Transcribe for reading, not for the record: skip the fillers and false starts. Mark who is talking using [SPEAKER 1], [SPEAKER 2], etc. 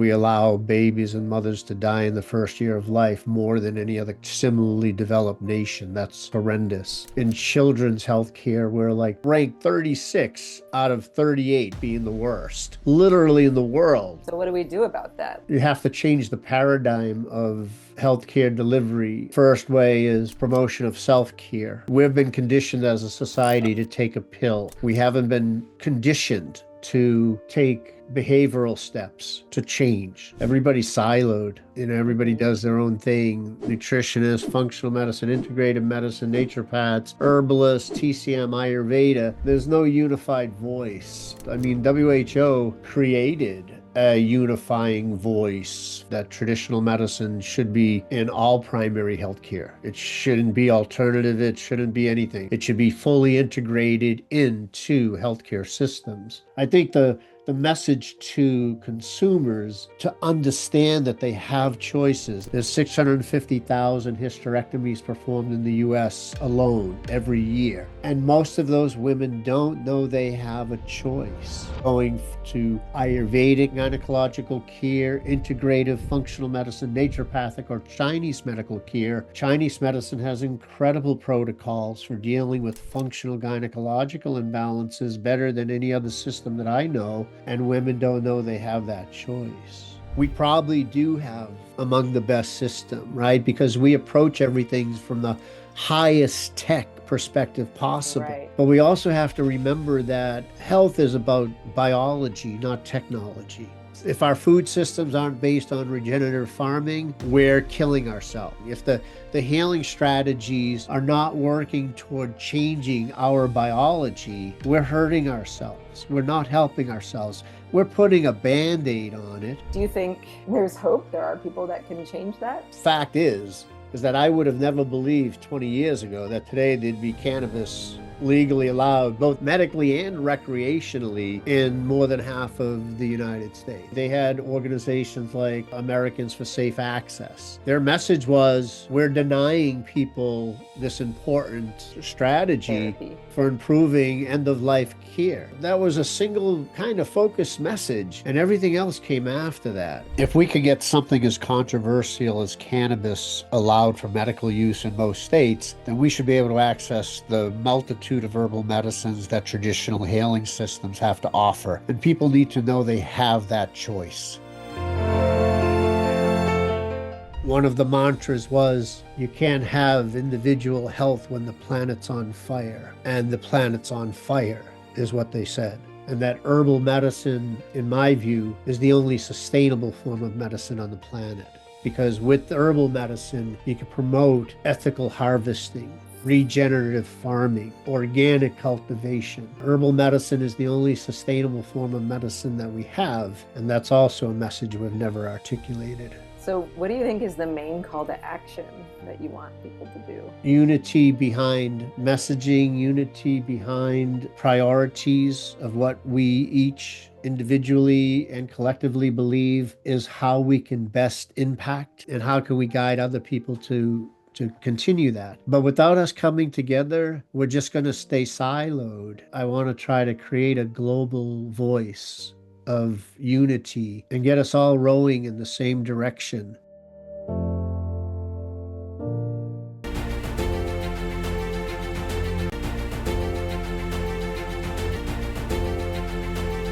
[SPEAKER 1] We allow babies and mothers to die in the first year of life more than any other similarly developed nation. That's horrendous. In children's health care, we're like ranked 36 out of 38 being the worst, literally in the world.
[SPEAKER 2] So what do we do about that?
[SPEAKER 1] You have to change the paradigm of healthcare delivery. First way is promotion of self-care. We've been conditioned as a society to take a pill. We haven't been conditioned to take behavioral steps to change. Everybody's siloed, everybody does their own thing. Nutritionists, functional medicine, integrative medicine, naturopaths, herbalists, TCM, Ayurveda. There's no unified voice. I mean, WHO created a unifying voice that traditional medicine should be in all primary health care. It shouldn't be alternative. It shouldn't be anything. It should be fully integrated into healthcare systems. I think the message to consumers to understand that they have choices. There's 650,000 hysterectomies performed in the US alone every year. And most of those women don't know they have a choice. Going to Ayurvedic gynecological care, integrative functional medicine, naturopathic, or Chinese medical care. Chinese medicine has incredible protocols for dealing with functional gynecological imbalances better than any other system that I know. And women don't know they have that choice. We probably do have among the best system, right? Because we approach everything from the highest tech perspective possible.
[SPEAKER 2] Right.
[SPEAKER 1] But we also have to remember that health is about biology, not technology. If our food systems aren't based on regenerative farming, we're killing ourselves. If the healing strategies are not working toward changing our biology, we're hurting ourselves. We're not helping ourselves. We're putting a Band-Aid on it.
[SPEAKER 2] Do you think there's hope? There are people that can change that?
[SPEAKER 1] Fact is that I would have never believed 20 years ago that today there'd be cannabis legally allowed, both medically and recreationally, in more than half of the United States. They had organizations like Americans for Safe Access. Their message was, we're denying people this important strategy
[SPEAKER 2] Therapy
[SPEAKER 1] for improving end-of-life care. That was a single kind of focused message, and everything else came after that. If we could get something as controversial as cannabis allowed for medical use in most states, then we should be able to access the multitude of herbal medicines that traditional healing systems have to offer. And people need to know they have that choice. One of the mantras was, you can't have individual health when the planet's on fire. And the planet's on fire, is what they said. And that herbal medicine, in my view, is the only sustainable form of medicine on the planet. Because with herbal medicine, you can promote ethical harvesting, regenerative farming, organic cultivation. Herbal medicine is the only sustainable form of medicine that we have, and that's also a message we've never articulated.
[SPEAKER 2] So what do you think is the main call to action that you want people to do?
[SPEAKER 1] Unity behind messaging, unity behind priorities of what we each individually and collectively believe is how we can best impact, and how can we guide other people to continue that. But without us coming together, we're just going to stay siloed. I want to try to create a global voice of unity and get us all rowing in the same direction.